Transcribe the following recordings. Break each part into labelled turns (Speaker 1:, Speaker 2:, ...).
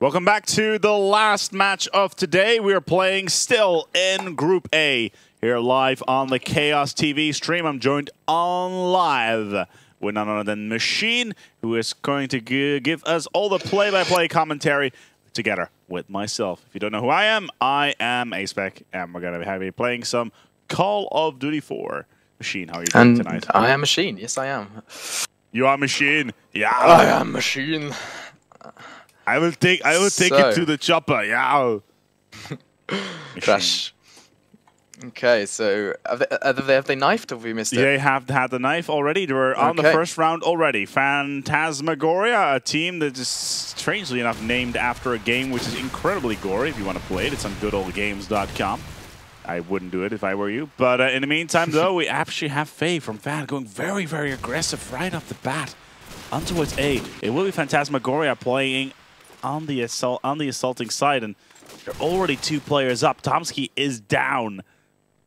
Speaker 1: Welcome back to the last match of today. We are playing still in Group A here live on the Chaos TV stream. I'm joined on live with none other than Machine, who is going to give us all the play-by-play commentary together with myself. If you don't know who I am A-Spec, and we're going to be playing some Call of Duty 4. Machine, how are you doing tonight?
Speaker 2: I am Machine. Yes, I am.
Speaker 1: You are Machine. Yeah.
Speaker 2: I am Machine.
Speaker 1: I will take it to the chopper. Yeah.
Speaker 2: Crash. Okay, so have they knifed, or have we missed it?
Speaker 1: They have had the knife already. They were on the first round already. Phantasmagoria, a team that is strangely enough named after a game which is incredibly gory. If you want to play it, it's on goodoldgames.com. I wouldn't do it if I were you. But in the meantime, though, we actually have Faye from Fan going very, very aggressive right off the bat. On towards A. It will be Phantasmagoria playing on the assaulting side, and there are already 2 players up. Tomsky is down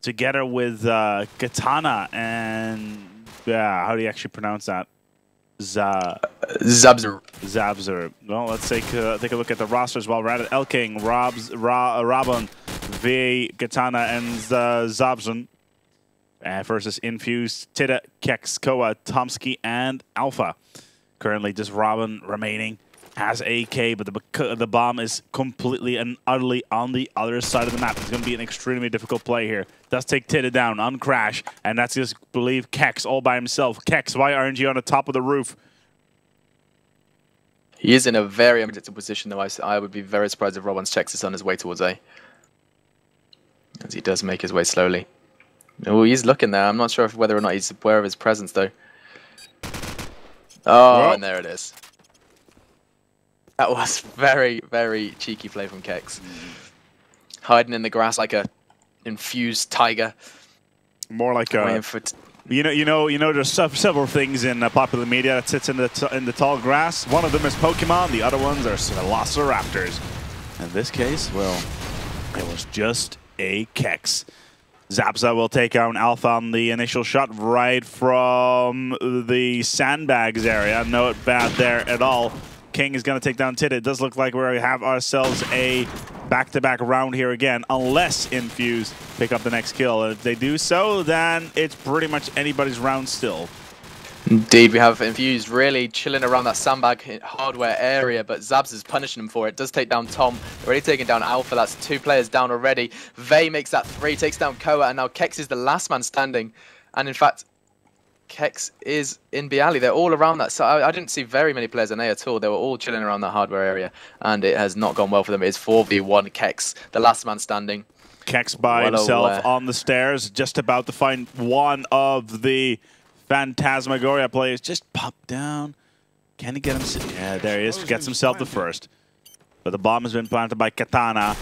Speaker 1: together with Katana and how do you actually pronounce that?
Speaker 2: Zabzer.
Speaker 1: Zabzer. Well, let's take a look at the rosters while we're at it. Elking, Rabon, V, Katana, and Zabzun versus Infused.Tt, Kex, Koa, Tomsky, and Alpha. Currently, just Robin remaining. Has AK, but the bomb is completely and utterly on the other side of the map. It's going to be an extremely difficult play here. Does take Tt down on Crash, and that's just, believe, Kex all by himself. Kex, why aren't you on the top of the roof?
Speaker 2: He is in a very unpredictable position, though. I would be very surprised if Robins checks this on his way towards A. As he does make his way slowly. Oh, he's looking there. I'm not sure whether or not he's aware of his presence, though. Oh, and there it is. That was very, very cheeky play from Kex. Hiding in the grass like a infused tiger.
Speaker 1: More like a... You know. There's several things in popular media that sits in the tall grass. One of them is Pokemon. The other ones are Velociraptors. In this case, well, it was just a Kex. Zapza will take out Alpha on the initial shot right from the sandbags area. No bad there at all. King is going to take down Tt. It does look like we have ourselves a back-to-back round here again, unless Infused pick up the next kill. And if they do so, then it's pretty much anybody's round still.
Speaker 2: Indeed, we have Infused really chilling around that sandbag hardware area, but Zabs is punishing him for it. Does take down Tom, already taking down Alpha. That's 2 players down already. Vey makes that 3, takes down Koa, and now Kex is the last man standing. And in fact, Kex is in B alley. They're all around that side. I didn't see very many players in A at all. They were all chilling around that hardware area, and it has not gone well for them. It's 4v1 Kex, the last man standing.
Speaker 1: Kex by himself on the stairs, just about to find one of the Phantasmagoria players. Just pop down. Can he get him? Yeah, there he is. Gets himself the first. But the bomb has been planted by Katana,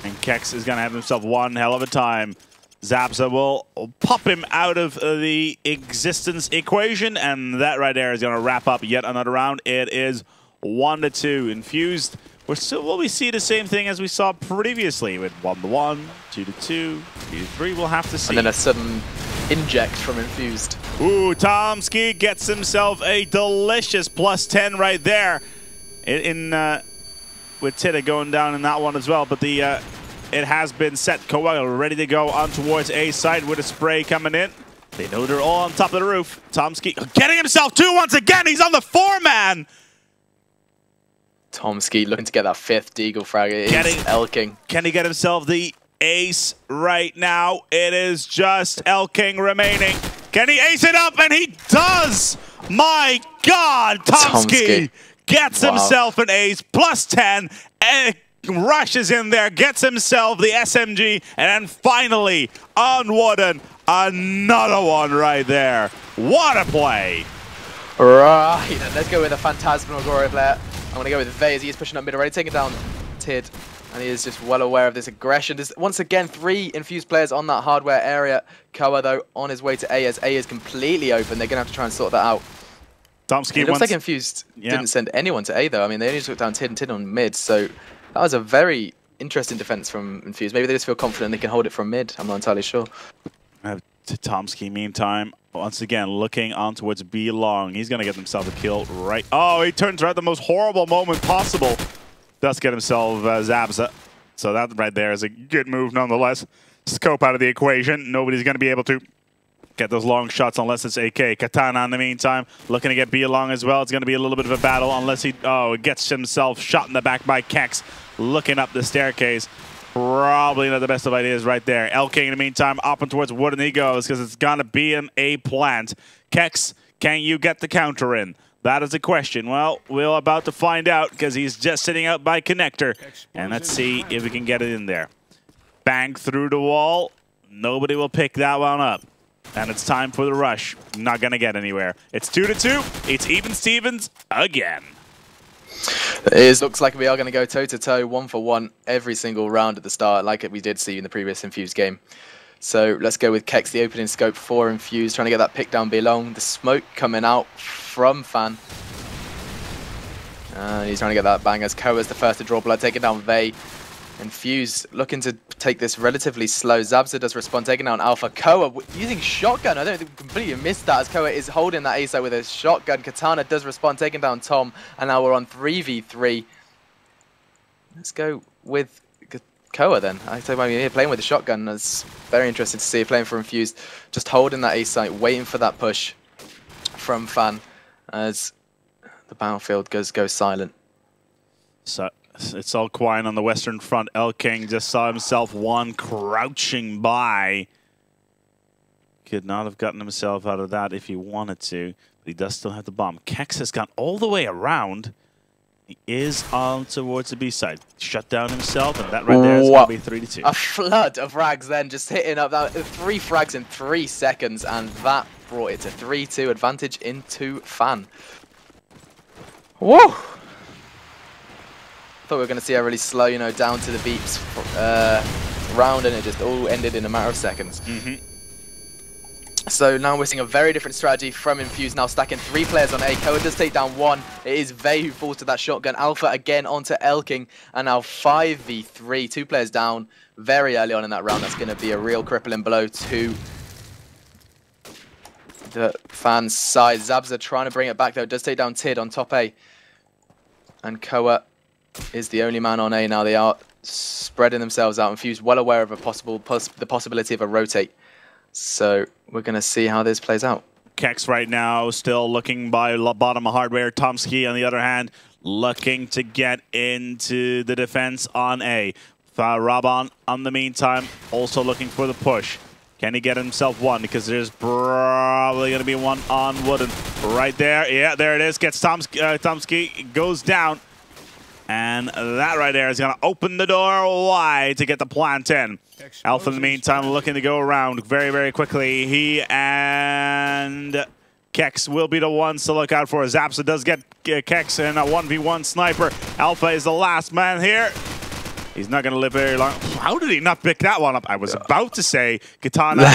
Speaker 1: and Kex is going to have himself one hell of a time. Zapza will pop him out of the existence equation, and that right there is going to wrap up yet another round. It is 1-2. Infused. Will we see the same thing as we saw previously with 1-1, 2-2, 3-3? We'll have to see.
Speaker 2: And then a sudden inject from Infused.
Speaker 1: Ooh, Tomsky gets himself a delicious +10 right there. With Tt going down in that one as well, but the it has been set. Koa ready to go on towards A side with a spray coming in. They know they're all on top of the roof. Tomsky getting himself 2 once again. He's on the 4-man.
Speaker 2: Tomsky looking to get that 5th Deagle frag. It is Elking.
Speaker 1: Can he get himself the ace right now? It is just Elking remaining. Can he ace it up? And he does! My God! Tomsky gets himself an ace, +10. And rushes in there, gets himself the SMG, and then finally, on Wooden, another one right there. What a play!
Speaker 2: Right, then let's go with a Phantasmagoria player. I'm going to go with Vey as he is pushing up mid already, taking down Tt, and he is just well aware of this aggression. There's once again 3 Infused players on that hardware area. Koa, though, on his way to A as A is completely open. They're going to have to try and sort that out.
Speaker 1: Tomsky
Speaker 2: it looks like Infused didn't send anyone to A, though. I mean, they only took down Tt and Tt on mid, so that was a very interesting defense from Infused. Maybe they just feel confident they can hold it from mid. I'm not entirely sure.
Speaker 1: To Tomsky, meantime, once again, looking on towards B long. He's going to get himself a kill right. Oh, he turns right at the most horrible moment possible. Does get himself Zabza. So that right there is a good move nonetheless. Scope out of the equation. Nobody's going to be able to get those long shots unless it's AK. Katana in the meantime looking to get B along as well. It's going to be a little bit of a battle unless he gets himself shot in the back by Kex. Looking up the staircase. Probably not the best of ideas right there. Elking in the meantime up and towards Wooden he goes because it's going to be an A plant. Kex, can you get the counter in? That is the question. Well, we're about to find out because he's just sitting out by connector. And let's see if we can get it in there. Bang through the wall. Nobody will pick that one up. And it's time for the rush. Not going to get anywhere. It's 2-2. It's even Stevens again.
Speaker 2: It looks like we are going to go toe-to-toe, 1-for-1 every single round at the start, like we did see in the previous Infused game. So let's go with Kex, the opening scope for Infused, trying to get that pick down below. The smoke coming out from Fan. He's trying to get that bang as Koa's the first to draw blood, taking down Vey. Infused looking to take this relatively slow. Zabza does respond, taking down Alpha. Koa using shotgun. I don't think we completely missed that as Koa is holding that A-side with a shotgun. Katana does respond, taking down Tom. And now we're on 3v3. Let's go with Koa then. I think I'm here playing with the shotgun. It's very interesting to see playing for Infused. Just holding that A-site, waiting for that push from Fan as the battlefield goes silent.
Speaker 1: So it's all quiet on the Western Front. Elking just saw himself one crouching by. Could not have gotten himself out of that if he wanted to, but he does still have the bomb. Kex has gone all the way around. He is on towards the B side. Shut down himself, and that right there is going to be 3-2.
Speaker 2: A flood of frags then, just hitting up that 3 frags in 3 seconds, and that brought it to 3-2 advantage into Fan. Whoa! Thought we were going to see a really slow, you know, down to the beeps round, and it just all ended in a matter of seconds. So now we're seeing a very different strategy from Infused, now stacking 3 players on A. Koa does take down 1. It is Vey who falls to that shotgun. Alpha again onto Elking, and now 5v3, 2 players down very early on in that round. That's going to be a real crippling blow to the Fan's side. Zabza trying to bring it back though, does take down Tid on top A. And Koa is the only man on A now. They are spreading themselves out. Infused well aware of a the possibility of a rotate. So we're going to see how this plays out.
Speaker 1: Kex right now still looking by bottom of hardware. Tomsky, on the other hand, looking to get into the defense on A. Rabon, on the meantime, also looking for the push. Can he get himself one? Because there's probably going to be one on Wooden. Right there. Yeah, there it is. Gets Tomsky, goes down. And that right there is going to open the door wide to get the plant in. Alpha in the meantime looking to go around very, very quickly. He and Kex will be the ones to look out for. Zabza does get Kex in a 1v1 sniper. Alpha is the last man here. He's not going to live very long. How did he not pick that one up? I was about to say Katana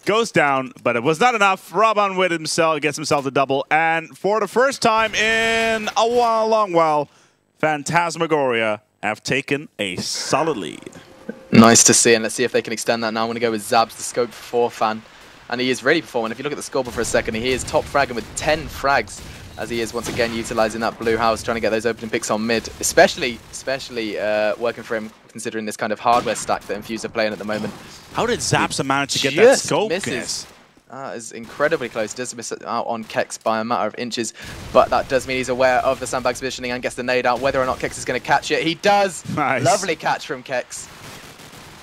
Speaker 1: goes down, but it was not enough. Rabon with himself gets himself the double. And for the first time in a long while, Phantasmagoria have taken a solid lead.
Speaker 2: Nice to see, and let's see if they can extend that now. I'm going to go with Zabz, the scope for Fan. And he is really performing. If you look at the scoreboard for a second, he is top fragging with 10 frags, as he is once again utilizing that blue house, trying to get those opening picks on mid, especially working for him, considering this kind of hardware stack that Infused are playing at the moment.
Speaker 1: How did Zabza manage to get that scope?
Speaker 2: Is incredibly close. Does miss out on Kex by a matter of inches, but that does mean he's aware of the sandbag's positioning and gets the nade out. Whether or not Kex is going to catch it, he does.
Speaker 1: Nice.
Speaker 2: Lovely catch from Kex.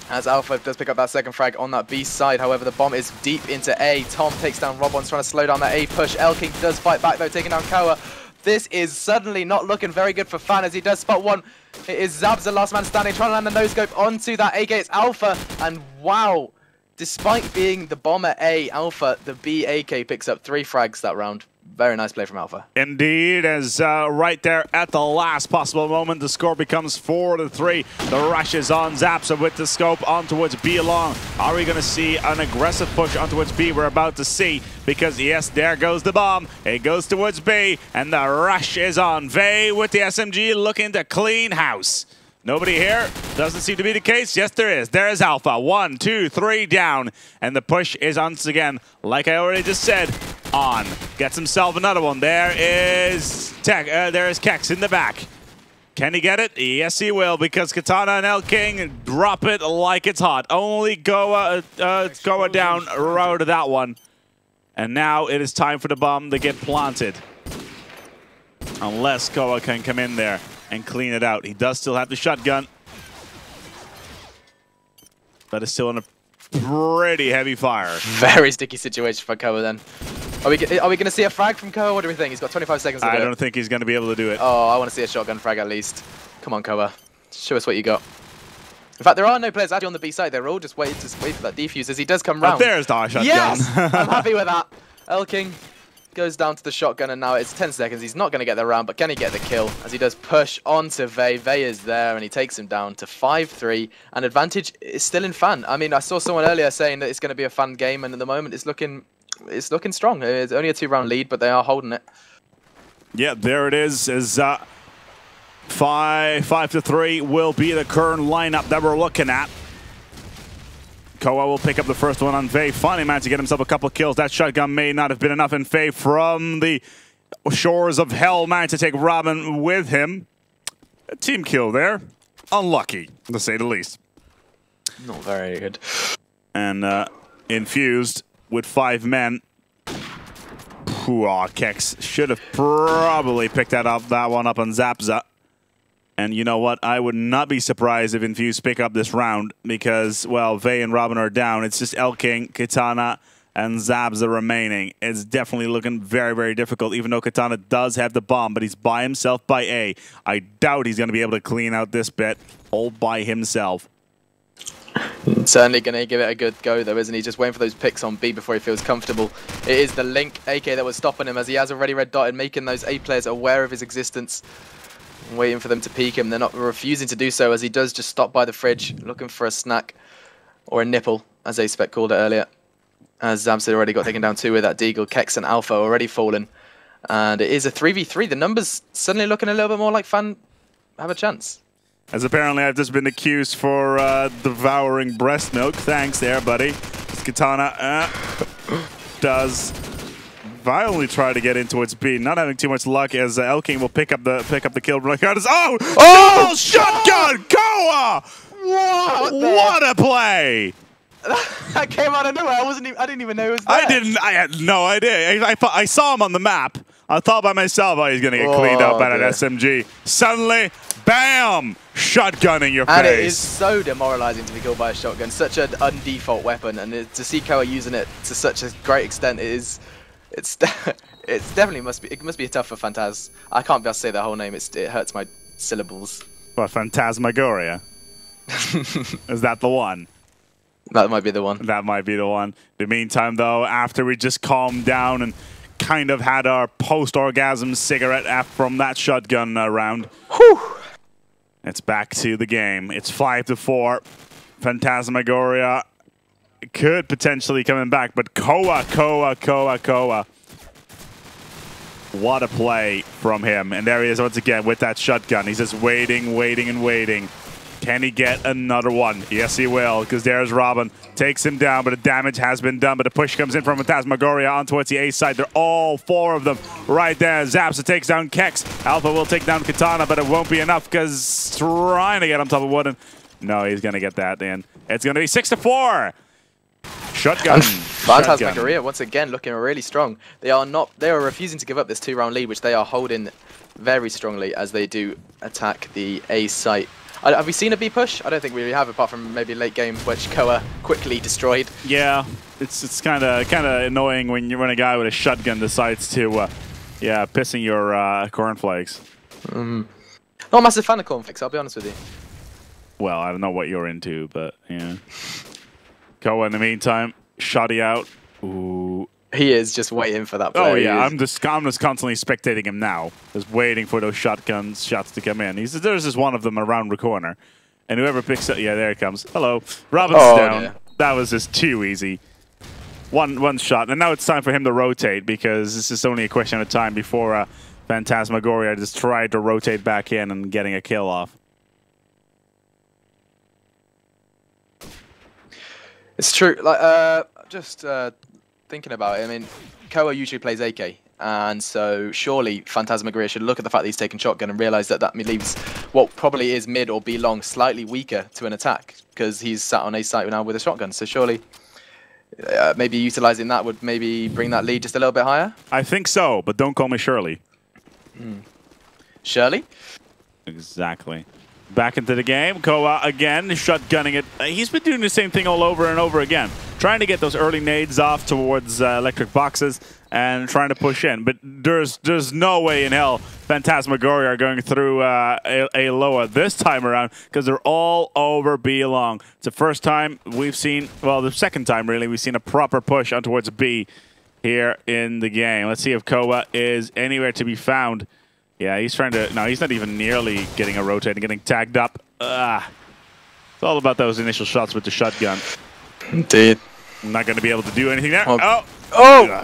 Speaker 2: As Alpha does pick up that second frag on that B side. However, the bomb is deep into A. Tom takes down Robon's trying to slow down that A push. Elking does fight back though, taking down Koa. This is suddenly not looking very good for Fan as he does spot one. It is Zabza, last man standing, trying to land the no-scope onto that A gate. It's Alpha, and wow. Despite being the bomber A, Alpha, the B AK picks up 3 frags that round. Very nice play from Alpha.
Speaker 1: Indeed, as right there at the last possible moment, the score becomes 4-3. The rush is on. Zabza with the scope on towards B along. Are we going to see an aggressive push on towards B? We're about to see, because yes, there goes the bomb. It goes towards B, and the rush is on. Vey with the SMG looking to clean house. Nobody here. Doesn't seem to be the case. Yes, there is. There is Alpha. 1, 2, 3 down. And the push is once again, like I already just said, on. Gets himself another one. There is Kex in the back. Can he get it? Yes, he will, because Katana and El King drop it like it's hot. Only Goa down row to that one. And now it is time for the bomb to get planted. Unless Goa can come in there and clean it out. He does still have the shotgun. But it's still in a pretty heavy fire.
Speaker 2: Very sticky situation for Koa then. Are we going to see a frag from Koa? What do we think? He's got 25 seconds to do it.
Speaker 1: I don't think he's going to be able to do it.
Speaker 2: Oh, I want to see a shotgun frag at least. Come on, Koa. Show us what you got. In fact, there are no players actually on the B side. They're all just wait for that defuse as he does come round.
Speaker 1: There's the shotgun.
Speaker 2: Yes! I'm happy with that. El King goes down to the shotgun, and now it's 10 seconds. He's not going to get the round, but can he get the kill? As he does push onto Vey. Vey is there, and he takes him down to 5-3. And advantage is still in Fan. I mean, I saw someone earlier saying that it's going to be a Fan game, and at the moment it's looking strong. It's only a 2-round lead, but they are holding it.
Speaker 1: Yeah, there it is. 5-3 will be the current lineup that we're looking at. Koa will pick up the first one on Vey. Finally managed to get himself a couple kills. That shotgun may not have been enough, and Vey from the shores of hell managed to take Robin with him. A team kill there. Unlucky, to say the least.
Speaker 2: Not very good.
Speaker 1: And Infused with 5 men. Kex should have probably picked that one up on Zapza. And you know what? I would not be surprised if Infused pick up this round because, well, Vey and Robin are down. It's just El King, Katana, and Zapza remaining. It's definitely looking very, very difficult, even though Katana does have the bomb, but he's by himself by A. I doubt he's going to be able to clean out this bit all by himself.
Speaker 2: Certainly going to give it a good go, though, isn't he? Just waiting for those picks on B before he feels comfortable. It is the Link AK that was stopping him, as he has already red dotted, making those A players aware of his existence. Waiting for them to peek him. They're not refusing to do so, as he does just stop by the fridge looking for a snack or a nipple, as A-Spec called it earlier. As Zamsa already got taken down 2 with that Deagle. Kex and Alpha already fallen. And it is a 3v3. The numbers suddenly looking a little bit more like Fan have a chance.
Speaker 1: As apparently I've just been accused for devouring breast milk. Thanks there, buddy. This Katana does violently try to get into its B, not having too much luck, as El King will pick up the kill. Oh! Shotgun! Koa! What a play!
Speaker 2: That came out of nowhere. I didn't even know it was there.
Speaker 1: I had no idea. I saw him on the map. I thought by myself, he's going to get cleaned up by an SMG. Suddenly, bam! Shotgun in your face.
Speaker 2: And it is so demoralizing to be killed by a shotgun. Such an undefault weapon, and to see Koa using it to such a great extent is. It's definitely must be tough for Phantaz. I can't be able to say the whole name. It hurts my syllables.
Speaker 1: What, Phantasmagoria? Is that the one?
Speaker 2: That might be the one.
Speaker 1: That might be the one. In the meantime, though, after we just calmed down and kind of had our post-orgasm cigarette from that shotgun round,
Speaker 2: whew,
Speaker 1: it's back to the game. It's 5-4. Phantasmagoria could potentially coming back, but Koa. What a play from him. And there he is once again with that shotgun. He's just waiting. Can he get another one? Yes, he will, because there's Robin. Takes him down, but the damage has been done. But the push comes in from Phantasmagoria on towards the A side. They're all 4 of them right there. Zapsa takes down Kex. Alpha will take down Katana, but it won't be enough because trying to get on top of Wooden. No, he's going to get that in. It's going to be 6-4. Shotgun.
Speaker 2: Phantasmagoria once again looking really strong. They are refusing to give up this 2-round lead, which they are holding very strongly as they do attack the A site. Have we seen a B push? I don't think we really have, apart from maybe late game, which Koa quickly destroyed.
Speaker 1: Yeah, it's kind of annoying when a guy with a shotgun decides to pissing your cornflakes.
Speaker 2: Not a massive fan of cornflakes, I'll be honest with you.
Speaker 1: Well, I don't know what you're into, but yeah. Koa in the meantime, shoddy out. Ooh.
Speaker 2: He is just waiting for that play.
Speaker 1: Oh yeah, I'm just constantly spectating him now, just waiting for those shots to come in. There's just one of them around the corner, and whoever picks up, yeah, there it comes. Hello, Robin's down. Yeah. That was just too easy. One shot, and now it's time for him to rotate because this is only a question of time before Phantasmagoria just tried to rotate back in and getting a kill off. It's
Speaker 2: true. Like just thinking about it, I mean, Koa usually plays AK, And so surely Phantasmagoria should look at the fact that he's taken shotgun and realize that that leaves what probably is mid or B long slightly weaker to an attack because he's sat on A site now with a shotgun. So surely maybe utilizing that would maybe bring that lead just a little bit higher.
Speaker 1: I think so, but don't call me Shirley.
Speaker 2: Shirley?
Speaker 1: Exactly. Back into the game. Koa again, shotgunning it. He's been doing the same thing all over and over again. Trying to get those early nades off towards electric boxes and trying to push in. But there's no way in hell Phantasmagoria are going through A Loa this time around because they're all over B long. It's the first time we've seen, well, the second time really, we've seen a proper push on towards B here in the game. Let's see if Koa is anywhere to be found. Yeah, he's trying to... No, he's not even nearly getting a rotate and getting tagged up. It's all about those initial shots with the shotgun.
Speaker 2: Indeed.
Speaker 1: I'm not going to be able to do anything there.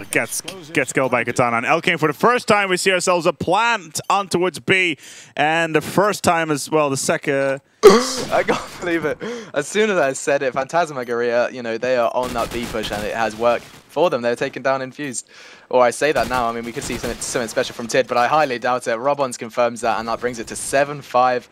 Speaker 1: Gets killed by Katana. And Elkane, for the first time, we see ourselves a plant on towards B. And the first time as well, the second...
Speaker 2: I can't believe it. As soon as I said it, Phantasmagoria, you know, they are on that B push and it has worked for them. They're taking down Infused. Or I say that now. I mean, we could see something special from Tid, but I highly doubt it. Robons confirms that, and that brings it to 7-5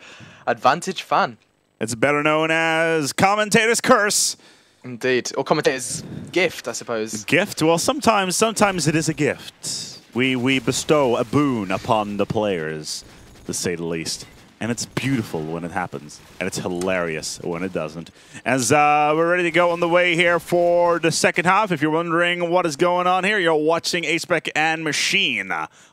Speaker 2: advantage Fan.
Speaker 1: It's better known as Commentator's Curse.
Speaker 2: Indeed. Or Commentator's Gift, I suppose.
Speaker 1: Gift? Well, sometimes it is a gift. We bestow a boon upon the players, to say the least. And it's beautiful when it happens. And it's hilarious when it doesn't. As we're ready to go on the way here for the second half. If you're wondering what is going on here, you're watching Aspec and Machine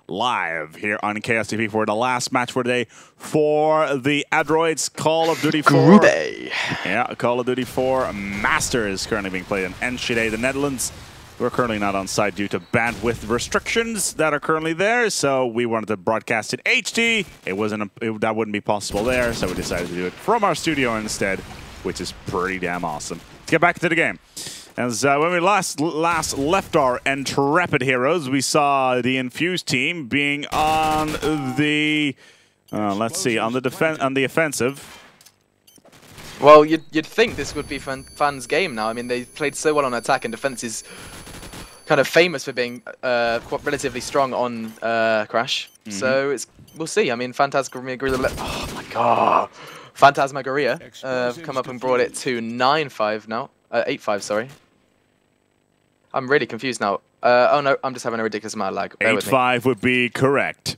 Speaker 1: live here on Chaos TV for the last match for the day for the Adroits Call of Duty 4.
Speaker 2: Group A.
Speaker 1: Yeah, Call of Duty 4 Masters currently being played in Enschede, the Netherlands. We're currently not on site due to bandwidth restrictions that are currently there, so we wanted to broadcast it HD. That wouldn't be possible there, so we decided to do it from our studio instead, which is pretty damn awesome. Let's get back to the game. As when we last left our intrepid heroes, we saw the Infused team being on the let's see, on the offensive.
Speaker 2: Well, you'd think this would be Fan's game now. I mean, they played so well on attack, and defense is kind of famous for being relatively strong on Crash. So we'll see. I mean, Phantasmagoria. Oh my god, Phantasmagoria have come up and brought it to 9-5 now. 8-5, sorry. I'm really confused now. Oh no, I'm just having a ridiculous amount of lag.
Speaker 1: 8-5 would be correct.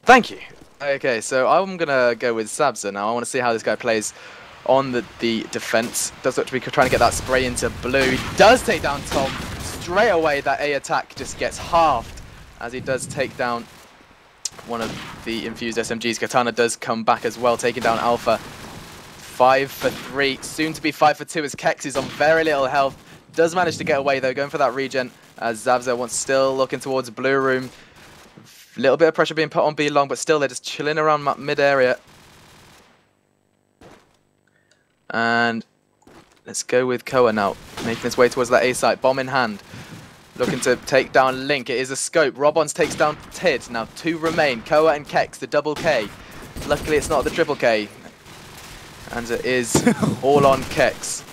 Speaker 2: Thank you. Okay, so I'm gonna go with Sabza now. I want to see how this guy plays on the defense. Does look to be trying to get that spray into blue. He does take down Tom. Straight away, that A attack just gets halved as he does take down one of the Infused SMGs. Katana does come back as well, taking down Alpha. 5 for 3, soon to be 5 for 2 as Kex is on very little health. Does manage to get away though, going for that regen as Zabza wants still looking towards blue room. A little bit of pressure being put on B long, but still they're just chilling around mid area. And let's go with Koa now, making his way towards that A site, bomb in hand. Looking to take down Link. It is a scope. Robons takes down Tid. Now 2 remain. Koa and Kex, the double K. Luckily it's not the triple K. And it is all on Kex.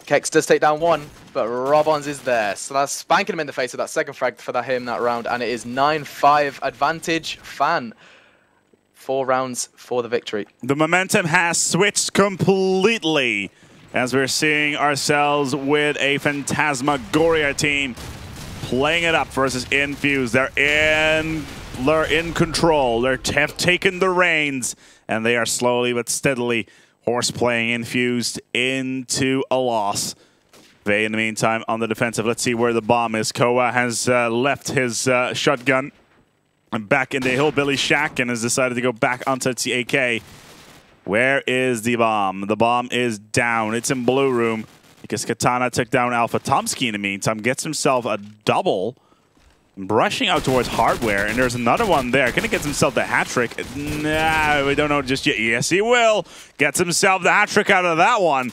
Speaker 2: Kex does take down 1, but Robons is there. So that's spanking him in the face with that second frag for him that round. And it is 9-5 advantage Fan. 4 rounds for the victory.
Speaker 1: The momentum has switched completely as we're seeing ourselves with a Phantasmagoria team playing it up versus Infused. They're in control. They have taken the reins, and they are slowly but steadily horseplaying Infused into a loss. Vey, in the meantime, on the defensive. Let's see where the bomb is. Koa has left his shotgun back in the Hillbilly Shack and has decided to go back onto the AK. Where is the bomb? The bomb is down. It's in blue room because Katana took down Alpha. Tomsky, in the meantime, gets himself a double, brushing out towards hardware, and there's another one there. Gonna get himself the hat trick. Nah, we don't know just yet. Yes, he will. Gets himself the hat trick out of that one.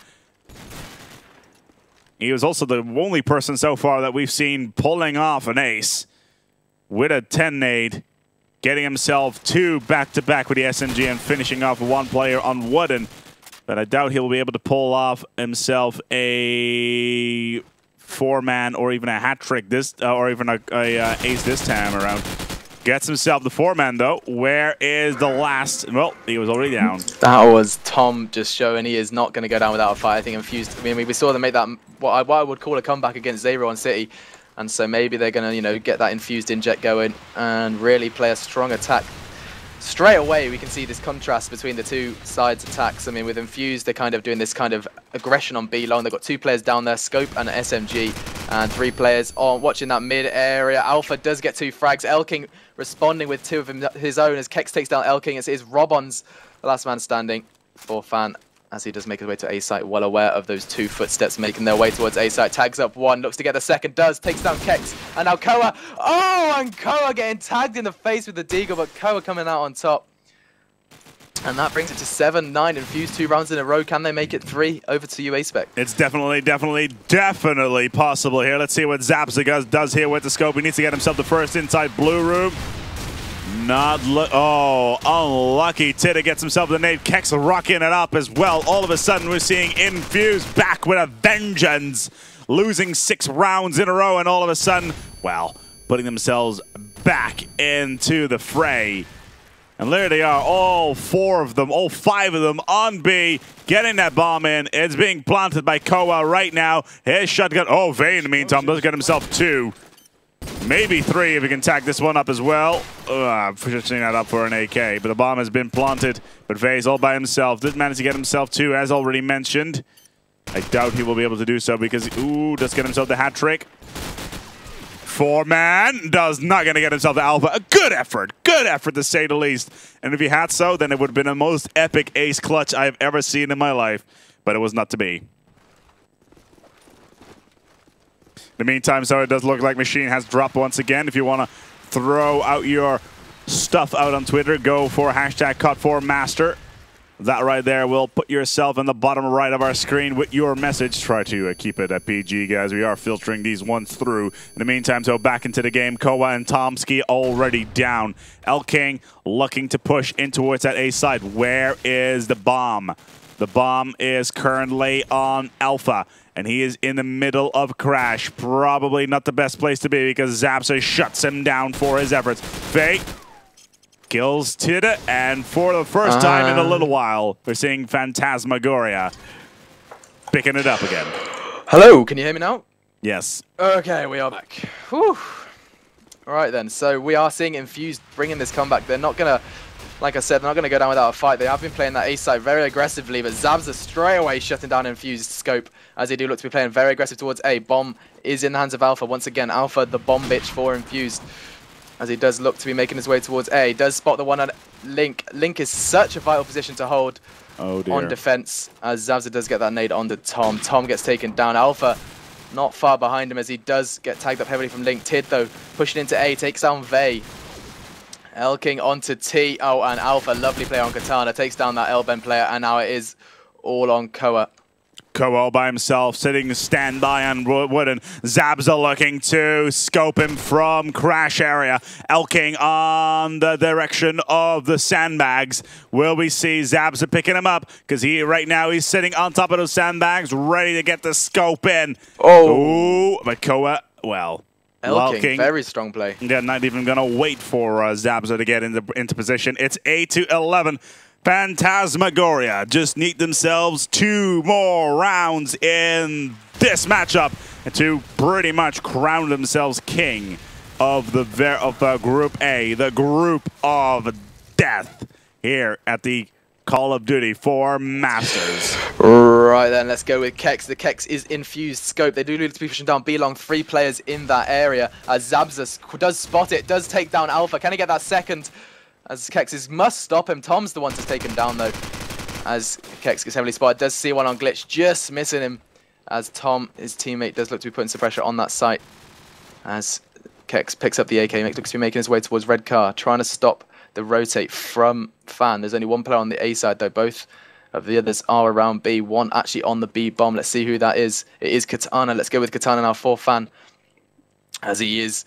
Speaker 1: He was also the only person so far that we've seen pulling off an ace with a 10 nade, getting himself 2 back-to-back with the SMG and finishing off 1 player on Wooden. But I doubt he'll be able to pull off himself a 4-man or even a hat trick this, or even a ace this time around. Gets himself the 4-man though. Where is the last? Well, he was already down.
Speaker 2: That was Tom just showing he is not going to go down without a fight. I think Infused. I mean, we saw them make that what I would call a comeback against Zero on City, and so maybe they're going to, you know, get that Infused inject going and really play a strong attack. Straight away, we can see this contrast between the two sides' attacks. I mean, with Infused, they're kind of doing this kind of aggression on B long. They've got 2 players down there, Scope and SMG, and 3 players on watching that mid area. Alpha does get 2 frags. Elking responding with 2 of his own as Kex takes down Elking. It is Robon's the last man standing for Fan as he does make his way to A site, well aware of those 2 footsteps making their way towards A site. Tags up 1, looks to get the second, takes down Kex, and now Koa. Oh, and Koa getting tagged in the face with the Deagle, but Koa coming out on top. And that brings it to 7-9. Infused 2 rounds in a row. Can they make it 3? Over to you, A-Spec.
Speaker 1: It's definitely possible here. Let's see what Zabza does here with the scope. He needs to get himself the first inside blue room. Unlucky. Tt gets himself the nade. Kex rocking it up as well. All of a sudden, we're seeing Infused back with a vengeance, losing 6 rounds in a row, and all of a sudden, well, putting themselves back into the fray. And there they are, all 4 of them, all 5 of them on B, getting that bomb in. It's being planted by Koa right now. His shotgun. Oh, Vey in the meantime does get himself 2. Maybe 3 if he can tag this one up as well. Pushing that up for an AK, but the bomb has been planted. But Vey's all by himself. Did manage to get himself 2, as already mentioned. I doubt he will be able to do so because, does get himself the hat trick. 4-man does not going to get himself the alpha. A good effort to say the least. And if he had so, then it would have been the most epic ace clutch I've ever seen in my life. But it was not to be. In the meantime, so it does look like Machine has dropped once again. If you want to throw out your stuff out on Twitter, go for hashtag COD4 Master. That right there will put yourself in the bottom right of our screen with your message. Try to keep it at PG, guys. We are filtering these ones through. In the meantime, so back into the game. Koa and Tomsky already down. Elking looking to push in towards that A side. Where is the bomb? The bomb is currently on Alpha, and he is in the middle of Crash. Probably not the best place to be because Zabza shuts him down for his efforts. Vey kills Tt, and for the first time in a little while, we're seeing Phantasmagoria picking it up again.
Speaker 2: Hello, can you hear me now?
Speaker 1: Yes.
Speaker 2: Okay, we are back. Whew. All right then, so we are seeing Infused bringing this comeback. They're not going to, like I said, they're not going to go down without a fight. They have been playing that A side very aggressively, but Zabza straight away shutting down Infused scope as they do look to be playing very aggressive towards A. Bomb is in the hands of Alpha. Once again, Alpha, the bomb bitch for Infused, as he does look to be making his way towards A. Does spot the one on Link. Link is such a vital position to hold on defense, as Zabza does get that nade onto Tom. Tom gets taken down. Alpha not far behind him as he does get tagged up heavily from Link. Tt, though, pushing into A, takes down Vey. Elking onto T. Oh, and Alpha, lovely play on Katana, takes down that L-Ben player, and now it is all on Koa.
Speaker 1: Koa all by himself, sitting standby on Wooden. Zabza looking to scope him from Crash area. Elking on the direction of the sandbags. Will we see Zabza picking him up? Because right now he's sitting on top of those sandbags, ready to get the scope in. Oh, but Koa, well,
Speaker 2: Elking, very strong play.
Speaker 1: Yeah, not even going to wait for Zabza to get into position. It's 8-11. Phantasmagoria just need themselves 2 more rounds in this matchup to pretty much crown themselves king of the Group A, the Group of Death, here at the Call of Duty 4 Masters.
Speaker 2: Right then, let's go with Kex. The Kex is Infused scope. They do need to be pushing down B long. 3 players in that area. As Zabza does spot it, does take down Alpha. Can he get that second? As Kex must stop him. Tom's the one that's taken down though. As Kex gets heavily spotted, does see one on Glitch, just missing him. As Tom, his teammate, does look to be putting some pressure on that site. As Kex picks up the AK, looks to be making his way towards Red Car, trying to stop the rotate from Fan. There's only 1 player on the A side though. Both of the others are around B. 1 actually on the B bomb. Let's see who that is. It is Katana. Let's go with Katana now for Fan, as he is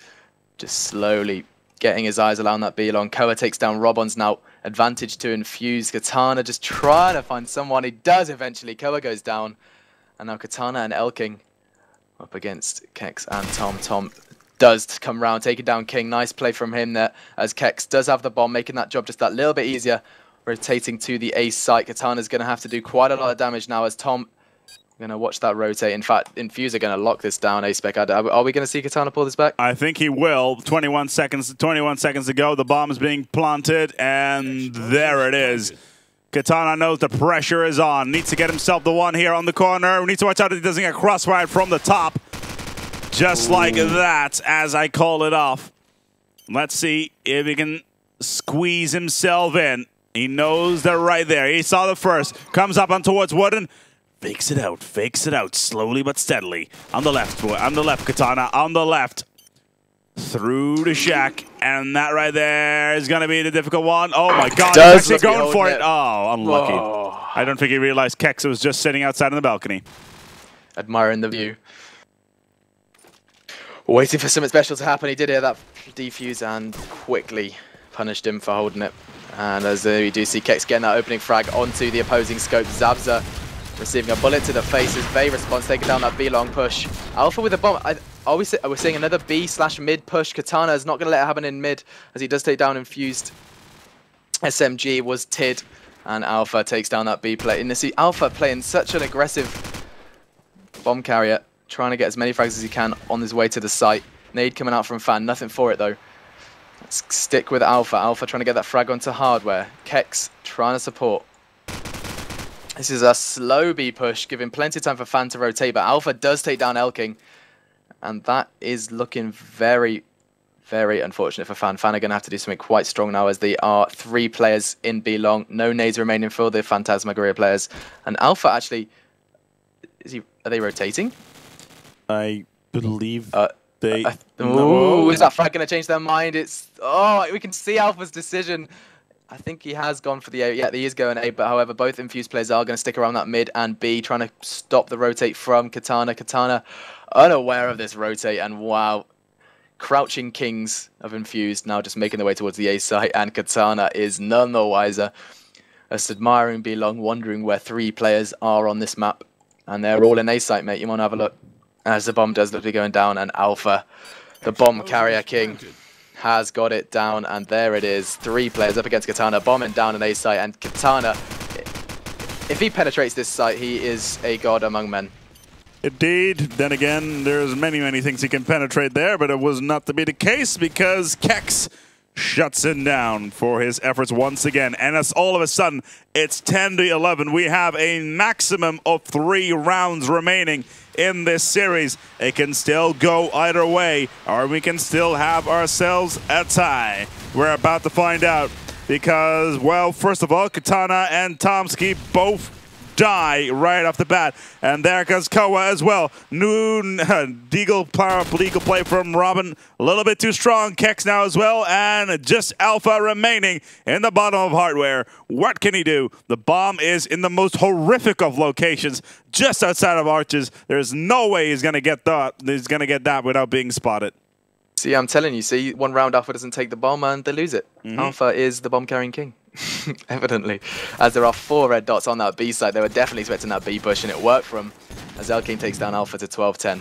Speaker 2: just slowly getting his eyes around that B long. Koa takes down Robon's now. Advantage to Infuse. Katana just trying to find someone. He does eventually. Koa goes down. And now Katana and Elking up against Kex and Tom. Tom does come round, taking down King. Nice play from him there, as Kex does have the bomb, making that job just that little bit easier. Rotating to the ace site. Katana's going to have to do quite a lot of damage now, as Tom going to watch that rotate. In fact, Infused are going to lock this down. A-Spec, are we going to see Katana pull this back?
Speaker 1: I think he will. 21 seconds to go. The bomb is being planted, and there it is. Katana knows the pressure is on. Needs to get himself the one here on the corner. We need to watch out that he doesn't get crossfired from the top. Just like that, as I call it off. Let's see if he can squeeze himself in. He knows they're right there. He saw the first. Comes up on towards Wooden. Fakes it out, slowly but steadily. On the left, Katana, on the left. Through the shack, and that right there is going to be the difficult one. Oh my god, he's actually going for it. Oh, unlucky. Whoa. I don't think he realized Kex was just sitting outside on the balcony.
Speaker 2: Admiring the view. Waiting for something special to happen. He did hear that defuse and quickly punished him for holding it. And as we do see Kex getting that opening frag onto the opposing scope, Zabza receiving a bullet to the face as Vey responds, taking down that B-long push. Alpha with a bomb. Are we seeing another B/mid push? Katana is not going to let it happen in mid, as he does take down Infused. SMG was Tid, and Alpha takes down that B play. And you see Alpha playing such an aggressive bomb carrier, trying to get as many frags as he can on his way to the site. Nade coming out from Fan, nothing for it though. Let's stick with Alpha. Alpha trying to get that frag onto hardware. Kex trying to support. This is a slow B push, giving plenty of time for Fan to rotate, but Alpha does take down Elking. And that is looking very, very unfortunate for Fan. Fan are going to have to do something quite strong now, as they are 3 players in B long. No nades remaining for the Phantasmagoria players. And Alpha actually, are they rotating?
Speaker 1: I believe they...
Speaker 2: Ooh, is that frag going to change their mind? We can see Alpha's decision. I think he has gone for the A. Yeah, he is going A, but however, both Infused players are going to stick around that mid and B, trying to stop the rotate from Katana. Katana unaware of this rotate, and wow, crouching kings of Infused now just making their way towards the A site, and Katana is none the wiser. Just admiring B long, wondering where 3 players are on this map, and they're all in A site, mate. You want to have a look, as the bomb does look to be going down, and Alpha, the bomb carrier king, has got it down, and there it is. 3 players up against Katana, bombing down an A site, and Katana, if he penetrates this site, he is a god among men.
Speaker 1: Indeed. Then again, there's many things he can penetrate there, but it was not to be the case, because Kex shuts him down for his efforts once again. And as all of a sudden, it's 10-11. We have a maximum of 3 rounds remaining in this series. It can still go either way, or we can still have ourselves a tie. We're about to find out, because, well, first of all, Katana and Tomsky both die right off the bat, and there goes Koa as well. New legal play from Robin, a little bit too strong. Kex now as well, and just Alpha remaining in the bottom of hardware. What can he do? The bomb is in the most horrific of locations, just outside of arches. There's no way he's gonna get that. He's gonna get that without being spotted.
Speaker 2: See, I'm telling you, see, one round Alpha doesn't take the bomb and they lose it. Alpha is the bomb carrying king. Evidently, as there are 4 red dots on that B side. They were definitely expecting that B push, and it worked for him, as Elking takes down Alpha to 12-10.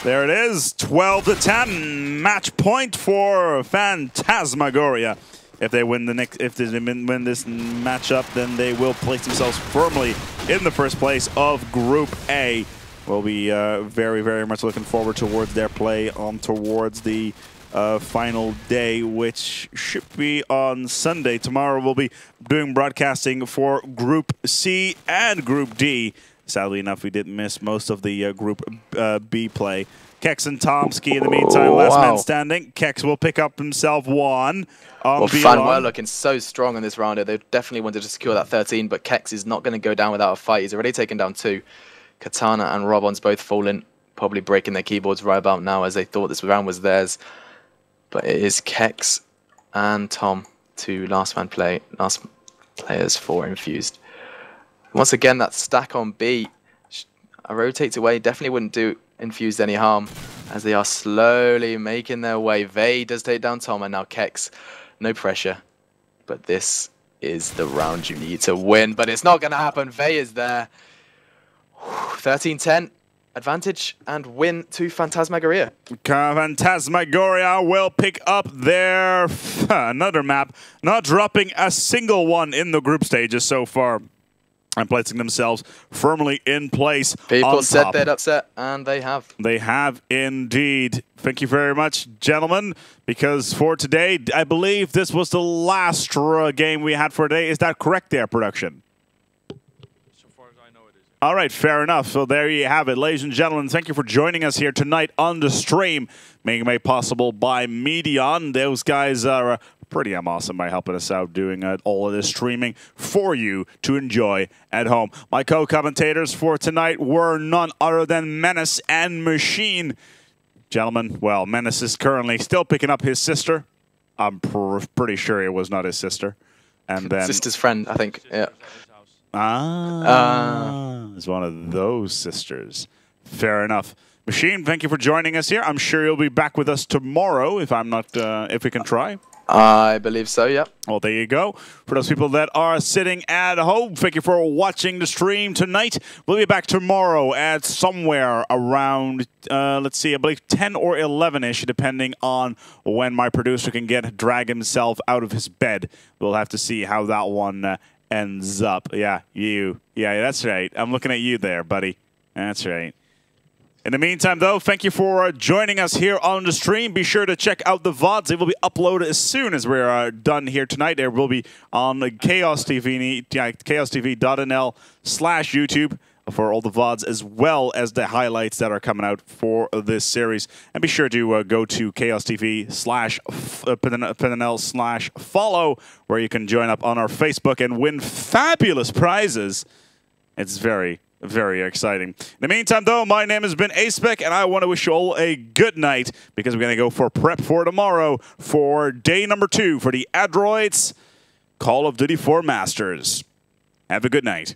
Speaker 1: There it is, 12-10. Match point for Phantasmagoria. If they win win this matchup, then they will place themselves firmly in the first place of Group A. We'll be very much looking forward towards their play on towards the final day, which should be on Sunday. Tomorrow we'll be doing broadcasting for Group C and Group D. Sadly enough, we did miss most of the Group B play. Kex and Tomsky in the meantime, last man standing. Kex will pick up himself 1.
Speaker 2: Well, Fan were looking so strong in this round. They definitely wanted to secure that 13, but Kex is not going to go down without a fight. He's already taken down 2. Katana and Robon's both fallen, probably breaking their keyboards right about now, as they thought this round was theirs. But it is Kex and Tom, 2 last players for Infused. Once again, that stack on B, a rotate away definitely wouldn't do Infused any harm, as they are slowly making their way. Vey does take down Tom, and now Kex, no pressure. But this is the round you need to win, but it's not going to happen. Vey is there. 13-10. advantage and win to Phantasmagoria.
Speaker 1: Phantasmagoria will pick up their another map, not dropping a single one in the group stages so far, and placing themselves firmly in place.
Speaker 2: People said they'd upset, and they have.
Speaker 1: They have indeed. Thank you very much, gentlemen, because for today, I believe this was the last game we had for today. Is that correct there, production?
Speaker 3: So far as I know, it is.
Speaker 1: All right, fair enough. So there you have it, ladies and gentlemen. Thank you for joining us here tonight on the stream, being made possible by Medion. Those guys are pretty awesome by helping us out, doing all of this streaming for you to enjoy at home. My co-commentators for tonight were none other than Menace and Machine. Gentlemen, well, Menace is currently still picking up his sister. I'm pretty sure it was not his sister. And then
Speaker 2: sister's friend, I think. Yeah.
Speaker 1: It's one of those sisters. Fair enough. Machine, thank you for joining us here. I'm sure you'll be back with us tomorrow if I'm not, if we can try.
Speaker 2: I believe so, yeah.
Speaker 1: Well, there you go. For those people that are sitting at home, thank you for watching the stream tonight. We'll be back tomorrow at somewhere around, let's see, I believe 10 or 11-ish, depending on when my producer can drag himself out of his bed. We'll have to see how that one ends up. Yeah, you. Yeah, that's right. I'm looking at you there, buddy. That's right. In the meantime, though, thank you for joining us here on the stream. Be sure to check out the VODs. They will be uploaded as soon as we're done here tonight. They will be on Chaos TV, chaostv.nl/YouTube for all the VODs, as well as the highlights that are coming out for this series. And be sure to go to chaostv.nl/follow, where you can join up on our Facebook and win fabulous prizes. It's very exciting. In the meantime, though, my name has been Acebek, and I want to wish you all a good night, because we're going to go for prep for tomorrow for day number 2 for the Adroits Call of Duty 4 Masters. Have a good night.